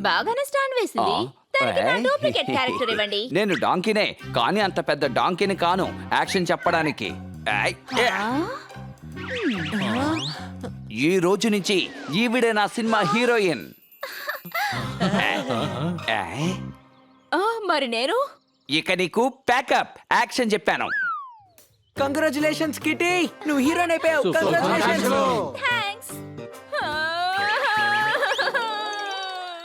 బాగానే స్టాండ్ వేసింది. Duplicate character ఇవ్వండి. నేను డాంకీనే, కానీ అంత పెద్ద డాంకీని కాను యాక్షన్ చెప్పడానికి. ఈ రోజు నుంచి ఈవిడే నా సినిమా హీరోయిన్. మరి నేను ఇక నీకు ప్యాకప్ యాక్షన్ చెప్పాను. కంగ్రాచులేషన్స్ కిటీ, నువ్వు హీరోయిన్ అయిపోయావు. కంగ్రాచులేషన్స్. థాంక్స్.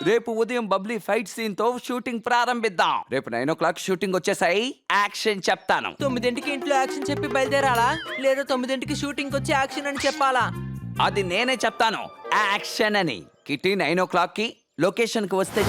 రేపు ఉదయం బబ్లీ ఫైట్ సీన్ తో షూటింగ్ ప్రారంభిద్దాం. రేపు 9 o'clock షూటింగ్ వచ్చేసాయి. యాక్షన్ చెప్తాను. 9ంటికి ఇంట్లో యాక్షన్ చెప్పి బయలుదేరాలా, లేదా 9ంటికి షూటింగ్ వచ్చి యాక్షన్ అని చెప్పాలా? అది నేనే చెప్తాను యాక్షన్ అని. కిటీ 9 o'clock కి లొకేషన్ కి వస్తే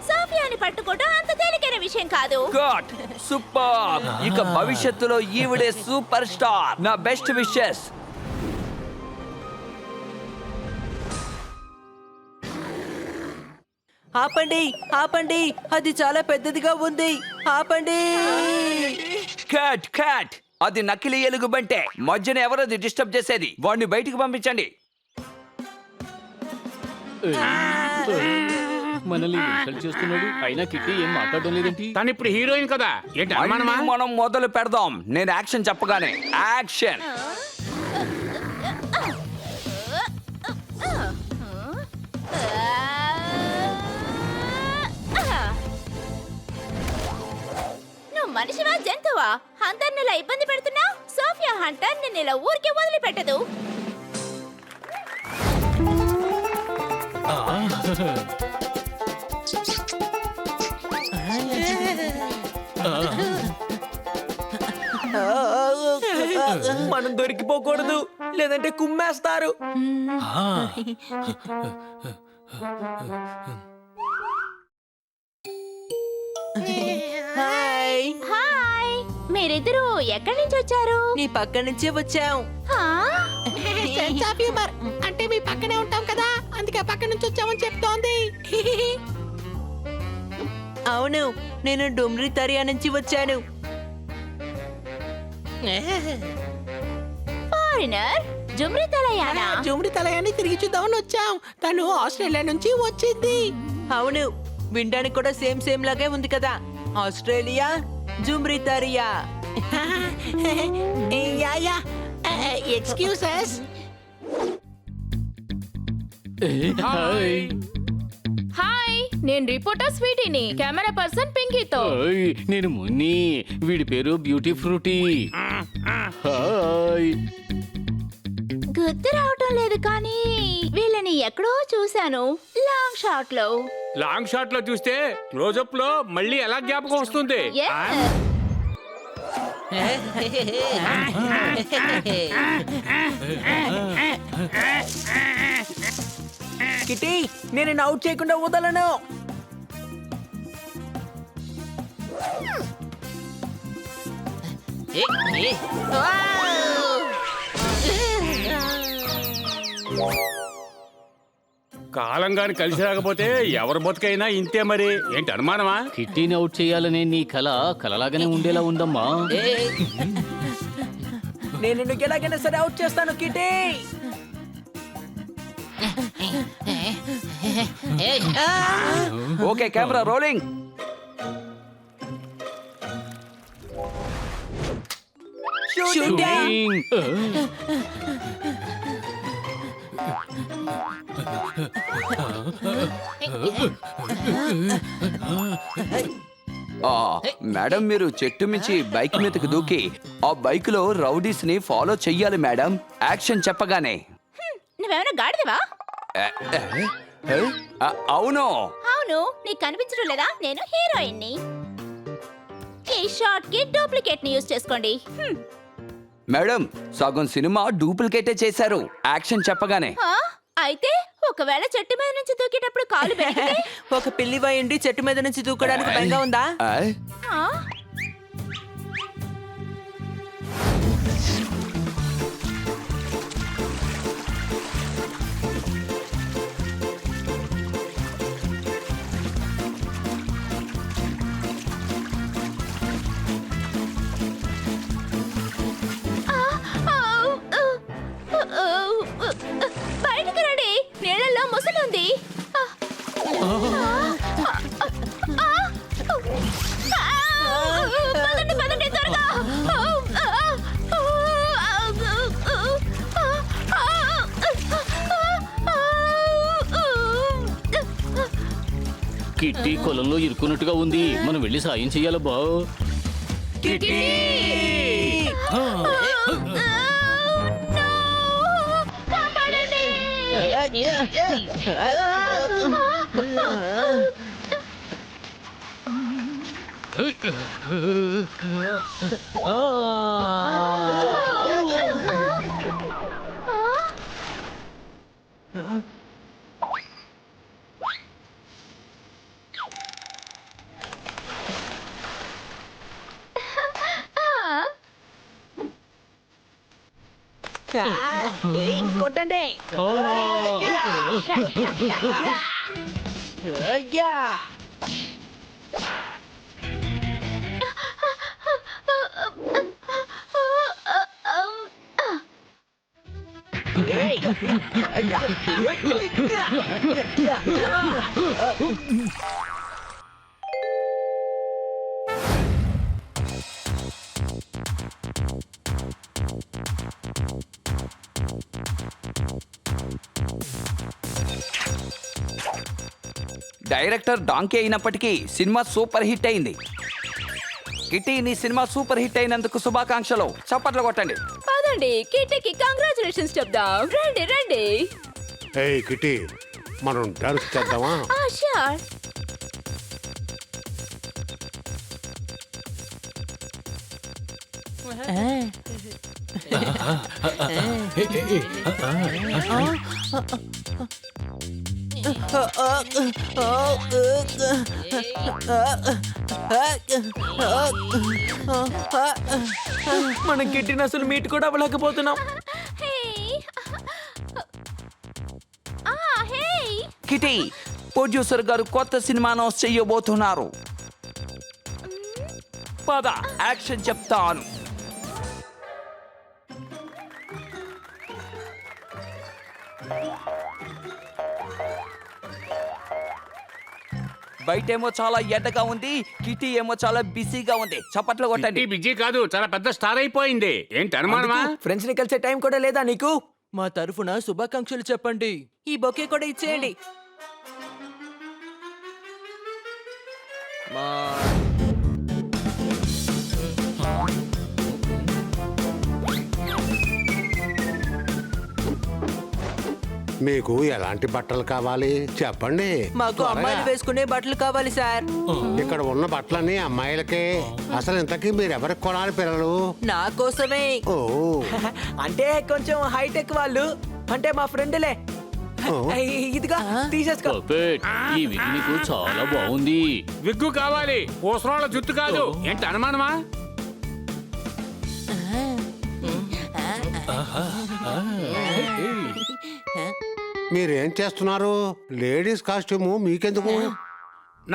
సోఫియాని పట్టుకోవడం అంత తేలికైన విషయం కాదు. God super. ఇక భవిష్యత్తులో ఈవిడే సూపర్ స్టార్. నా బెస్ట్ విషెస్. ఆపండి, ఆపండి, అది చాలా పెద్దదిగా ఉంది. ఆపండి. Cut cut. అది నకిలీ ఎలుగుబంటే. మధ్యన ఎవరది డిస్టర్బ్ చేసేది? వాడిని బయటికి పంపించండి. మనల్ని ఇన్సల్ట్ చేస్తున్నాడు. అయినా కిట్టి ఏం మాట్లాడడం లేదేంటి? తను ఇప్పుడు హీరోయిన్ కదా. ఏంటి అనుమానమా? మనం మొదలు పెడదాం. నేను యాక్షన్ చెప్పగానే యాక్షన్. నువ్వు మనిషివా జంతువా? హంటర్ని ఇలా ఇబ్బంది పెడుతున్నావు. సోఫియా హంటర్ నిన్ను ఇలా ఊరికే వదిలిపెట్టదు. మనం దొరికిపోకూడదు, లేదంటే కుమ్మేస్తారు. హాయ్. హాయ్, మీరిద్దరూ ఎక్కడి నుంచి వచ్చారు? నీ పక్క నుంచే వచ్చాం. అంటే మీ పక్కనే ఉంటాం కదా, అందుకే పక్క నుంచి వచ్చామని చెప్తోంది. అవును, నేను డొమ్రి తరియా నుంచి వచ్చాను. ఫారినర్ జుమ్రి తలయానా? జుమ్రి తలయాన్ని తిరిగి చూద్దామని వచ్చాం. తను ఆస్ట్రేలియా నుంచి వచ్చింది. అవును, వినడానికి కూడా సేమ్ సేమ్ లాగే ఉంది కదా. ఆస్ట్రేలియా జుమ్రి తరియా. ఎక్స్క్యూజెస్. హాయ్, నేను రిపోర్టర్ స్వీటీని, కెమెరా పర్సన్ పింకీతో. నేను మున్ని, వీడి పేరు బ్యూటీ ఫ్రూటీ. హాయ్. గుర్తు రావటం లేదు కానీ వీళ్ళని ఎక్కడో చూశాను. లాంగ్ షాట్ లో. లాంగ్ షాట్ లో చూస్తే క్లోజప్ లో మళ్ళీ ఎలా జ్ఞాపకం వస్తుంది? కిటీ, నేను అవుట్ చేయకుండా వదలను. కాలంగాని కలిసి రాకపోతే ఎవరి బతుకైనా ఇంతే మరి. ఏంటి అనుమానమా? కిట్టీని అవుట్ చేయాలనే నీ కల కలలాగానే ఉండేలా ఉందమ్మా. నేను నీకు ఎలాగైనా సరే అవుట్ చేస్తాను kitty. Okay, camera rolling. Shooting. Madam, మీరు చెట్టు మించి బైక్ మీదకి దూకి ఆ బైక్ లో రౌడీస్ ని ఫాలో చెయ్యాలి మేడం. యాక్షన్ చెప్పగానే. నువ్వేమైనా గాడిదవా? అవును. అవును, నీకు కనిపించడం లేదా? నేను హీరోయిన్ ని. ఈ షార్ట్ కి డూప్లికేట్ ని యూజ్ చేసుకోండి. మేడం, సగం సినిమా డూప్లికేటే చేశారు యాక్షన్ చెప్పగానే. ఆ? అయితే ఒకవేళ చెట్టు మీద నుంచి దూకేటప్పుడు కాలు బెణికితే? ఒక పిల్లి పోయిండి చెట్టు మీద నుంచి దూకడానికి భయంగా ఉందా? ఆ? ఆ? బయటికి రండి, నీళ్ళల్లో ముసలుంది. పదండి పదండి త్వరగా. కిట్టి కొలంలో ఇరుక్కున్నట్టుగా ఉంది. మనం వెళ్ళి సాయం చెయ్యాలి బా. కొట్టండి. డైరెక్టర్ డాంకీ అయినప్పటికీ సినిమా సూపర్ హిట్ అయింది. కిట్టి, నీ సినిమా సూపర్ హిట్ అయినందుకు శుభాకాంక్షలు. చప్పట్లు కొట్టండి. పదండి, కిట్టికి కంగ్రాచులేషన్స్ చెప్దాం. రండి రండి. ఏయ్ కిట్టి, మనం డాన్స్ చేద్దామా? షూర్. మనం కిట్టిన అసలు మీట్ కూడా అవ్వలేకపోతున్నాం. కిట్టి, ప్రొడ్యూసర్ గారు కొత్త సినిమా అనౌన్స్ చెయ్యబోతున్నారు. పద, యాక్షన్ చెప్తాను. బయటేమో చాలా ఎడ్డగా ఉంది, కిట్టి ఏమో చాలా బిజీగా ఉంది. చప్పట్లు కొట్టండి. బిజీ కాదు, చాలా పెద్ద స్టార్ అయిపోయింది. ఏంటి అనుమానమా? ఫ్రెండ్స్ ని కలిసే టైం కూడా లేదా నీకు? మా తరఫున శుభాకాంక్షలు చెప్పండి. ఈ బొకే కూడా ఇచ్చేయండి. మీకు ఎలాంటి బట్టలు కావాలి చెప్పండి. మాకు త్వరగా. అమ్మాయిలు వేసుకునే బట్టలు కావాలి సార్. ఇక్కడ ఉన్న బట్టలన్నీ అమ్మాయిలకే. అసలు ఇంతకీ మీరు ఎవరికి కొనాలి పిల్లలు? నా కోసమే. ఓ అంటే కొంచెం హైటెక్ వాళ్ళు, అంటే మా ఫ్రెండ్లే. ఇదిగా తీసేసుకో. పర్ఫెక్ట్. ఈ విగ్ నీకు చాలా బాగుంది. విగ్గు కావాలి, పూసరాళ్ళ జుట్టు కాదు. ఏంటి అనుమానమా? మీరేం చేస్తున్నారు? లేడీస్ కాస్ట్యూము మీకెందుకు?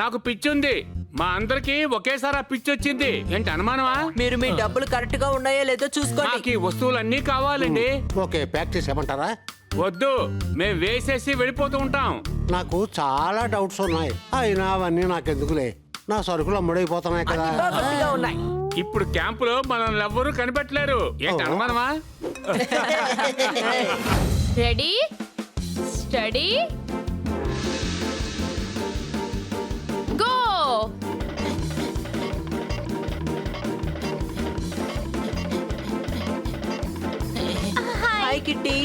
నాకు పిచ్చి ఉంది. మా అందరికి ఒకేసారి ఆ పిచ్చి వచ్చింది. ఏంటి అనుమానమా? మీరు మీ డబ్బులు కరెక్ట్ గా ఉన్నాయో లేదో చూసుకోండి. మాకు ఈ వస్తువులన్నీ కావాలండి. ఓకే, ప్యాక్ చేసేయమంటారా? వద్దు, మేము వేసేసి వెళ్ళిపోతూ ఉంటాం. నాకు చాలా డౌట్స్ ఉన్నాయి. అయినా అవన్నీ నాకెందుకులే, నా సరుకులు అమ్ముడైపోతున్నాయి కదా. గట్టిగా ఉన్నాయి. ఇప్పుడు క్యాంపులో మనల్ని ఎవ్వరూ కనిపెట్టలేరు. ఏంటి అనుమానమా? Ready, steady, go. Hi Kitty.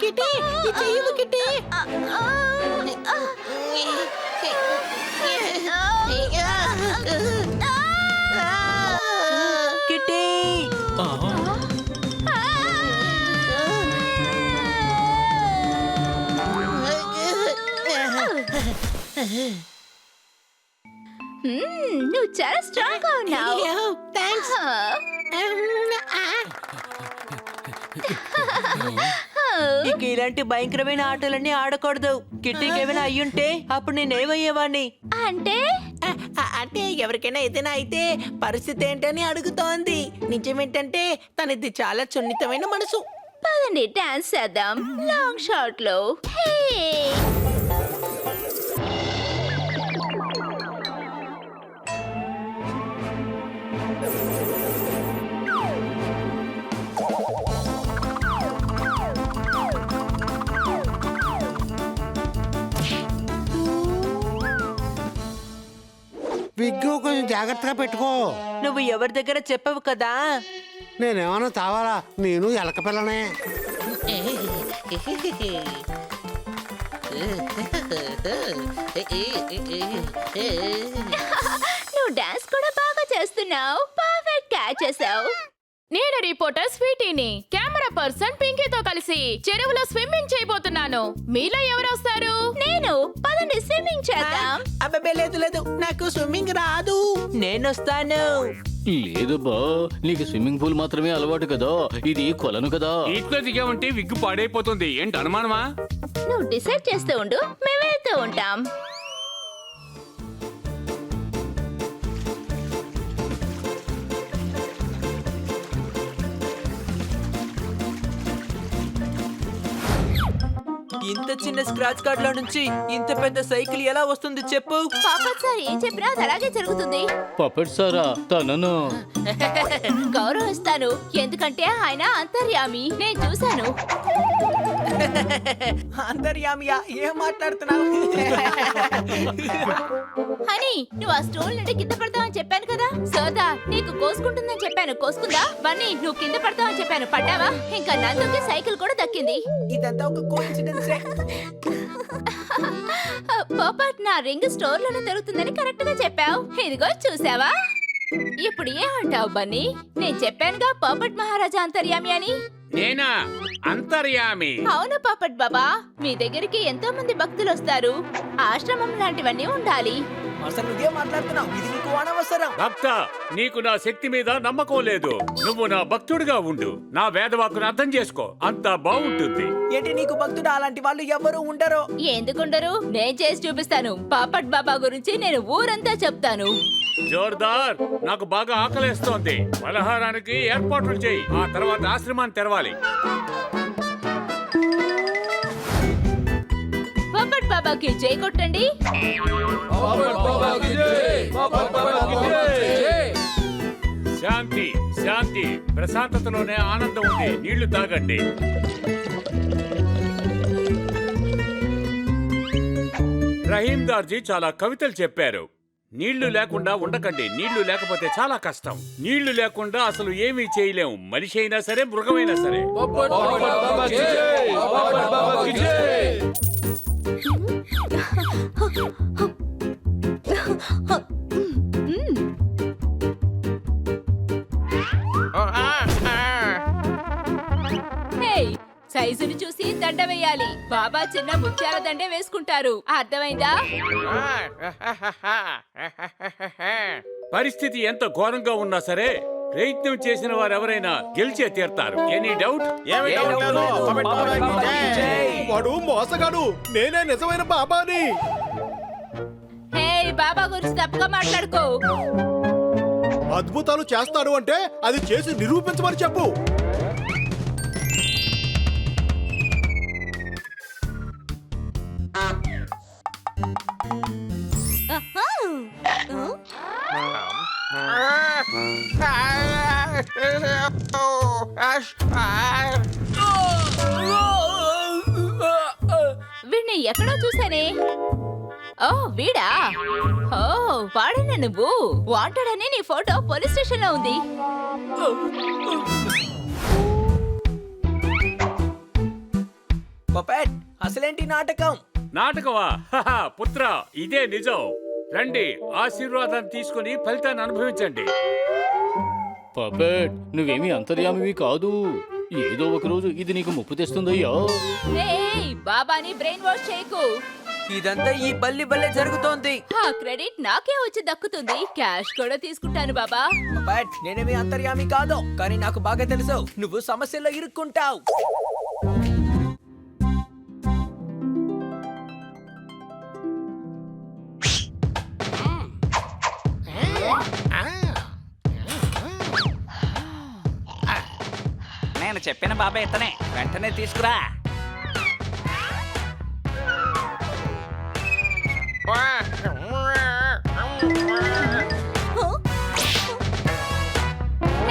Kitty ఈ చెయ్యవు కిట్టి కిట్టి నువ్వు చాలా స్ట్రాంగ్ గా ఉన్నావు. థ్యాంక్స్ ఇక ఇలాంటి భయంకరమైన ఆటలన్నీ ఆడకూడదు. కిట్టీకి ఏమైనా అయ్యుంటే అప్పుడు నేనేమయ్యేవాడిని. అంటే అంటే ఎవరికైనా ఏదైనా అయితే పరిస్థితి ఏంటని అడుగుతోంది. నిజమేంటంటే తనది చాలా సున్నితమైన మనసు. పదండి డాన్స్ చేద్దాం లాంగ్ షాట్ లో. హే విగ్గు కొంచెం జాగ్రత్తగా పెట్టుకో. నువ్వు ఎవరి దగ్గర చెప్పవు కదా. నేనేమన్నా తావాలా? నేను ఎలక పిల్లనే. నువ్వు డాన్స్ కూడా బాగా చేస్తున్నావు. పర్ఫెక్ట్ క్యాచ్ చేసావు. నేను రిపోర్టర్ స్వీటీని. కెమెరా పర్సన్ పింకీతో కలిసి చెరువులో స్విమ్మింగ్ చేయబోతున్నాను. మీలో ఎవరు వస్తారు? నేను. పదండి స్విమ్మింగ్ చేద్దాం. అబ్బే లేదు లేదు, నాకు స్విమ్మింగ్ రాదు. నేనొస్తాను. లేదబ్బా, నీకు స్విమ్మింగ్ పూల్ మాత్రమే అలవాటు కదా, ఇది కొలను కదా. నీటిలో దిగామంటే విగ్గు పాడైపోతుంది. ఏంటి అనుమానమా? నువ్వు డిసైడ్ చేస్తూ ఉండు, మేము వెళ్తూ ఉంటాం. ఇంత చిన్న స్క్రాచ్ కార్డ్ లో నుంచి ఇంత పెద్ద సైకిల్ ఎలా వస్తుంది చెప్పు. పాపట్ సార్ ఏం చెప్పినా అది అలాగే జరుగుతుంది. పపెట్ సారా? తనను గౌరవిస్తాను, ఎందుకంటే ఆయన అంతర్యామి. నేను చూశాను. అంతర్యామియా ఏం మాట్లాడుతున్నావు? హనీ, నువ్వు ఆ స్టోల్ నుండి కింద పడతావని చెప్పాను కదా. సోదా నీకు కోసుకుంటుందని చెప్పాను, కోసుకుందా? బన్నీ నువ్వు కింద పడతావని చెప్పాను, పడ్డావా? ఇంకా నందుకి సైకిల్ కూడా దక్కింది. ఇదంతా ఒక కోఇన్సిడెన్స్. పాపట్ నా రింగ్ స్టోర్ లోనే దొరుకుతుందని కరెక్ట్ గా చెప్పావు. ఇదిగో చూసావా? ఇప్పుడు ఏమంటావు బన్నీ? నేను చెప్పానుగా పాపట్ మహారాజా అంతర్యామి అని. నేనా అంతర్యామి? అవును పాపట్ బాబా, మీ దగ్గరికి ఎంతో మంది భక్తులు వస్తారు. ఆశ్రమం లాంటివన్నీ ఉండాలి. అసలు నువ్వే మాట్లాడుతున్నావు, ఇది నీకు అనవసరం. భక్త, నీకు నా శక్తి మీద నమ్మకం లేదు. నువ్వు నా భక్తుడిగా ఉండు. నా వేదవాక్కును అర్థం చేసుకో, అంతా బాగుంటుంది. ఏంటి నీకు భక్తుడు? అలాంటి వాళ్ళు ఎవరు ఉండరు. ఎందుకుండరు? నేను చేసి చూపిస్తాను. పాపట్ బాబా గురించి నేను ఊరంతా చెప్తాను. జోర్దార్, నాకు బాగా ఆకలేస్తోంది. పలహారానికి ఏర్పాట్లు చేయి. ఆ తర్వాత ఆశ్రమాన్ని తెరవాలి. పాపట్ బాబాకి జై కొట్టండి. శాంతి శాంతి, ప్రశాంతతలోనే ఆనందం ఉంది. నీళ్లు తాగండి. రహీందార్జీ చాలా కవితలు చెప్పారు. నీళ్లు లేకుండా ఉండకండి. నీళ్లు లేకపోతే చాలా కష్టం. నీళ్లు లేకుండా అసలు ఏమీ చేయలేము. మనిషి అయినా సరే, మృగమైనా సరే. హేయ్, సైజుని చూసి దండ వేయాలి. బాబా చిన్న ముత్యాల దండే వేసుకుంటారు, అర్థమైందా? పరిస్థితి ఎంత ఘోరంగా ఉన్నా సరే, ప్రయత్నం చేసిన వారెవరైనా గెలిచే తీరుతారు. Any doubt? వాడు మోసగాడు, నేనే నిజమైన బాబాని. హే, బాబా గురించి తప్పుగా మాట్లాడుకో. అద్భుతాలు చేస్తాడు అంటే అది చేసి నిరూపించమని చెప్పు. వీడిని ఎక్కడో చూసానే. ఓ వీడా ఓ వాడేనా నువ్వు వాంటెడ్ అని నీ ఫోటో పోలీస్ స్టేషన్ లో ఉంది. పపెట్ అసలేంటి నాటకం? నాటకమా? హహ, పుత్ర ఇదే నిజం. రండి, ఆశీర్వాదం తీసుకుని ఫలితాన్ని అనుభవించండి. పపెట్ నువ్వేమీ అంతర్యామివి కాదు. ఏదో ఒక రోజు ఇది నీకు ముప్పు తెస్తుందయ్యా. ఏయ్ బాబాని బ్రెయిన్ వాష్ చేయకు. ఇదంతా ఈ బల్లి బల్లే జరుగుతోంది. ఆ క్రెడిట్ నాకే వచ్చి దక్కుతుంది. క్యాష్ కూడా తీసుకుంటాను బాబా. పపెట్ నేనేమి అంతర్యామి కాదు, కానీ నాకు బాగా తెలుసు నువ్వు సమస్యలో ఇరుక్కుంటావు. నేను చెప్పిన బాబాయ్ ఇతనే, వెంటనే తీసుకురా.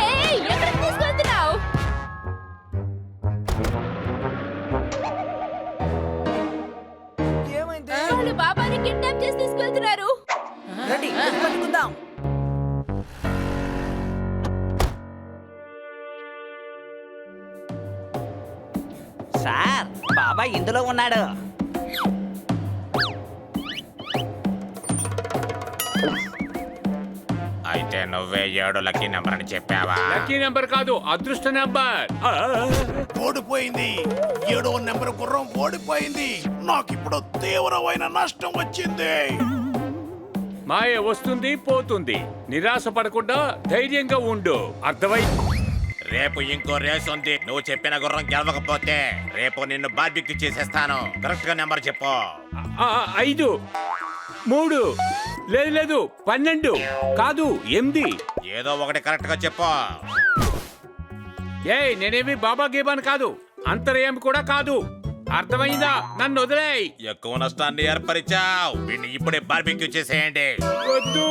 ఏయ్ ఎక్కడికి తీసుకెళ్తున్నావు? ఏమైంది? వాళ్ళు బాబాని కిడ్నాప్ చేసి తీసుకెళ్తున్నారు. రండి పట్టుకుందాం. సార్ బాబాయ్ ఇందులో ఉన్నాడు. అయితే నువ్వే 7 లక్కీ నెంబర్ అని చెప్పావా? లక్కీ నెంబర్ కాదు, అదృష్ట నెంబర్. ఓడిపోయింది. 7వ నెంబర్ గుర్రం ఓడిపోయింది. నాకిప్పుడు తీవ్రమైన నష్టం వచ్చింది. మాయ వస్తుంది పోతుంది, నిరాశ పడకుండా ధైర్యంగా ఉండు. అర్థమై? రేపు ఇంకో రేస్ ఉంది. నువ్వు చెప్పిన గుర్రం గెలవకపోతే రేపు నిన్ను బార్బిక్యూ చేసేస్తాను. కరెక్ట్ గా నెంబర్ చెప్పు. 5 3 లేదు 12 కాదు 8. ఏదో ఒకటి కరెక్ట్ గా చెప్పు. ఏయ్ నేనేమి బాబా గేబాన్ కాదు, అంతర్యామి కూడా కాదు. అర్థమైందా? నన్ను వదిలేయ్. ఎక్కువ నష్టాన్ని ఏర్పరిచావు. వీడిని ఇప్పుడే బార్బిక్యూ చేసేయండి. వద్దు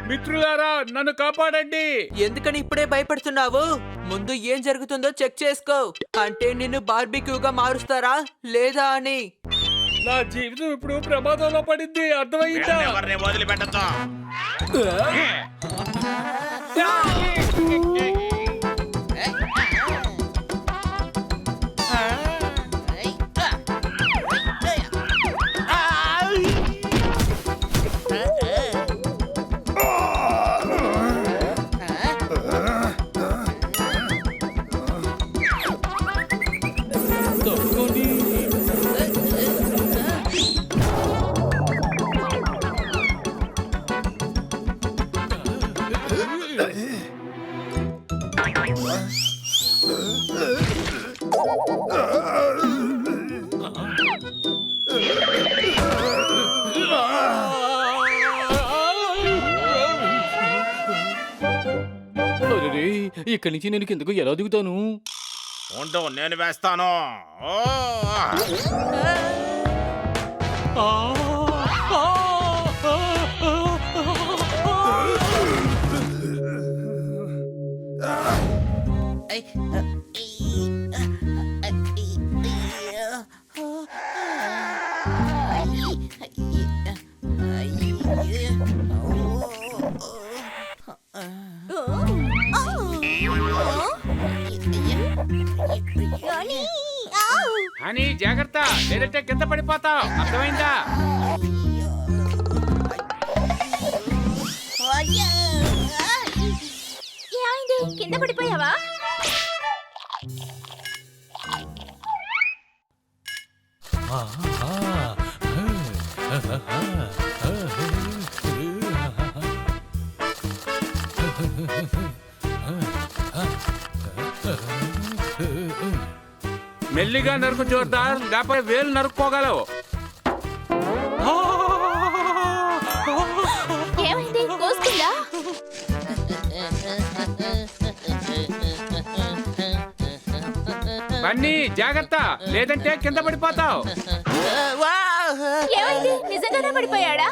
మిత్రులారా, నన్ను కాపాడండి. ఎందుకని ఇప్పుడే భయపడుతున్నావు? ముందు ఏం జరుగుతుందో చెక్ చేసుకో. అంటే నిన్ను బార్బిక్యూగా మారుస్తారా లేదా అని. నా జీవితం ఇప్పుడు ప్రమాదంలో పడింది. అర్థమైందా? వీడిని ఎవరిని వదిలిపెట్టొద్దు. అరెరే, ఇక్కడి నుంచి నేను కిందకు ఎలా దిగుతాను? ఉండు, నేను వేస్తాను. ఓ! అని జాగ్రత్త, లేదంటే కింద పడిపోతావు. అర్థమైందా? ఏమైంది? కింద పడిపోయావా? మెల్లిగా నరుకు జోర్దార్, లేకపోతే వేలు నరుక్కోగలవు. ఏమైంది? కోసుకుందా? బన్నీ జాగ్రత్త, లేదంటే కింద పడిపోతావు. ఏమైంది? నిజంగానే పడిపోయాడా?